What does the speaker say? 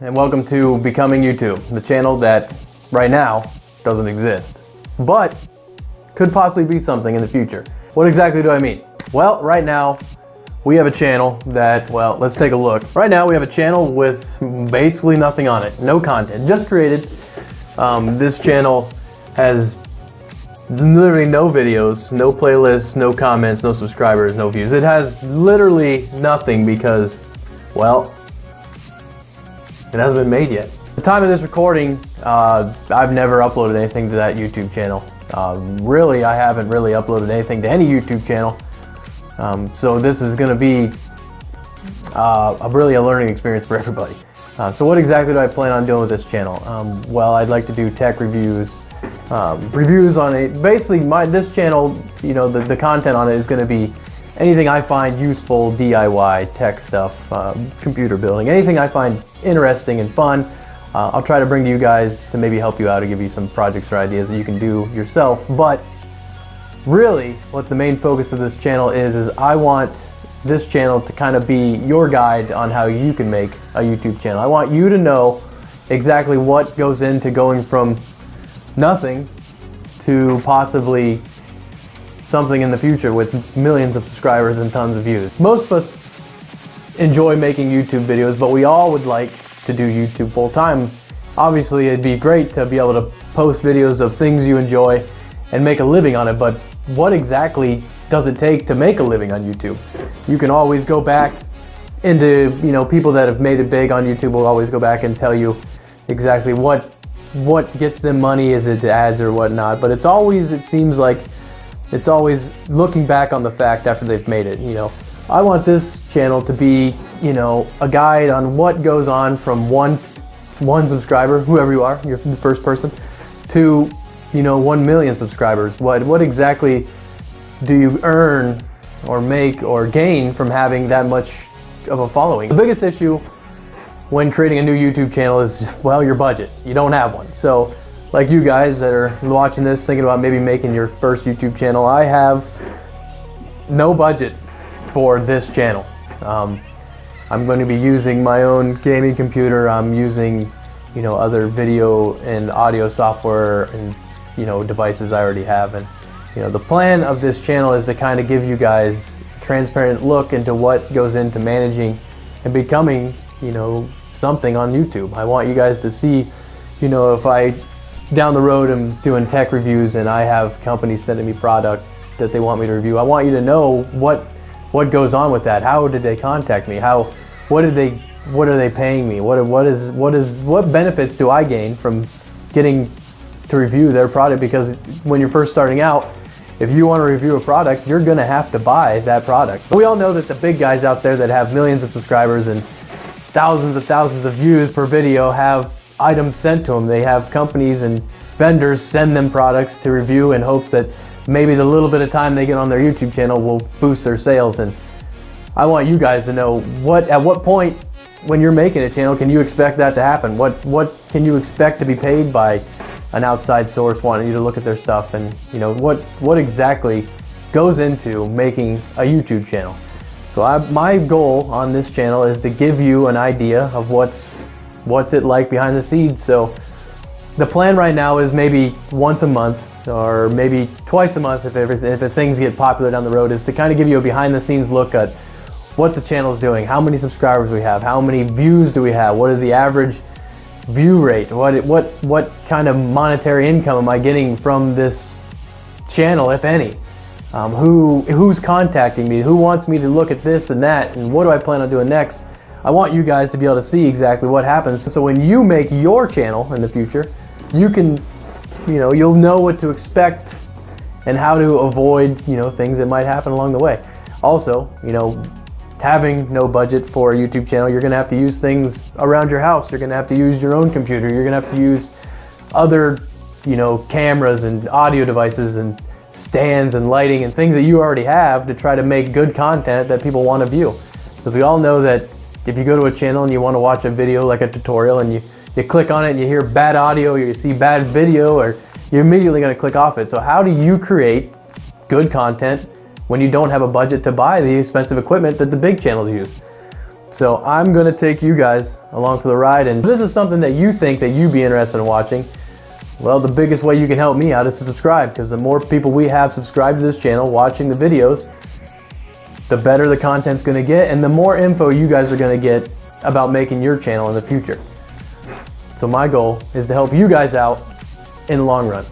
and welcome to Becoming YouTube, the channel that right now doesn't exist, but could possibly be something in the future. What exactly do I mean? Well, right now we have a channel that, well, let's take a look. Right now we have a channel with basically nothing on it, no content, just created. This channel has literally no videos, no playlists, no comments, no subscribers, no views. It has literally nothing because, well, it hasn't been made yet. At the time of this recording, I've never uploaded anything to that YouTube channel. Really, I haven't really uploaded anything to any YouTube channel. So this is going to be really a learning experience for everybody. So what exactly do I plan on doing with this channel? Well, I'd like to do tech reviews, reviews on it. Basically, this channel, you know, the content on it is going to be anything I find useful, DIY, tech stuff, computer building, anything I find interesting and fun. I'll try to bring to you guys to maybe help you out or give you some projects or ideas that you can do yourself. But really, what the main focus of this channel is I want this channel to kind of be your guide on how you can make a YouTube channel. I want you to know exactly what goes into going from nothing to possibly something in the future with millions of subscribers and tons of views. Most of us enjoy making YouTube videos, but we all would like to do YouTube full time. Obviously, it'd be great to be able to post videos of things you enjoy and make a living on it, but what exactly does it take to make a living on YouTube? You can always go back into, you know, people that have made it big on YouTube will always go back and tell you exactly what gets them money, is it ads or whatnot, but it's always, it seems like it's always looking back on the fact after they've made it. You know, I want this channel to be, you know, a guide on what goes on from one subscriber, whoever you are, you're the first person, to, you know, 1 million subscribers. What exactly do you earn or make or gain from having that much of a following? The biggest issue when creating a new YouTube channel is, well, your budget. You don't have one. So like you guys that are watching this, thinking about maybe making your first YouTube channel, I have no budget for this channel. I'm going to be using my own gaming computer. I'm using, you know, other video and audio software and, you know, devices I already have. And, you know, the plan of this channel is to kind of give you guys a transparent look into what goes into managing and becoming, you know, something on YouTube. I want you guys to see, you know, if I down the road am doing tech reviews and I have companies sending me product that they want me to review, I want you to know what goes on with that. How did they contact me? What are they paying me? What benefits do I gain from getting to review their product? Because when you're first starting out, if you want to review a product, you're going to have to buy that product. We all know that the big guys out there that have millions of subscribers and thousands of views per video have items sent to them. They have companies and vendors send them products to review in hopes that maybe the little bit of time they get on their YouTube channel will boost their sales. And I want you guys to know at what point when you're making a channel can you expect that to happen? What can you expect to be paid by an outside source wanting you to look at their stuff? And, you know, what exactly goes into making a YouTube channel? So my goal on this channel is to give you an idea of what's it like behind the scenes. So the plan right now is maybe once a month or maybe twice a month if things get popular down the road, is to kind of give you a behind the scenes look at what the channel is doing, how many subscribers we have, how many views do we have, what is the average view rate, what kind of monetary income am I getting from this channel, if any. Who's contacting me, who wants me to look at this and that, and what do I plan on doing next? I want you guys to be able to see exactly what happens, so when you make your channel in the future, you can, you know, you'll know what to expect and how to avoid, you know, things that might happen along the way. Also, you know, having no budget for a YouTube channel, you're going to have to use things around your house. You're going to have to use your own computer. You're going to have to use other, you know, cameras and audio devices and stands and lighting and things that you already have to try to make good content that people want to view. Because we all know that if you go to a channel and you want to watch a video like a tutorial and you click on it and you hear bad audio or you see bad video, or you're immediately going to click off it. So how do you create good content when you don't have a budget to buy the expensive equipment that the big channels use? So I'm gonna take you guys along for the ride, and if this is something that you think that you'd be interested in watching, well, the biggest way you can help me out is to subscribe, because the more people we have subscribed to this channel watching the videos, the better the content's gonna get, and the more info you guys are gonna get about making your channel in the future. So my goal is to help you guys out in the long run.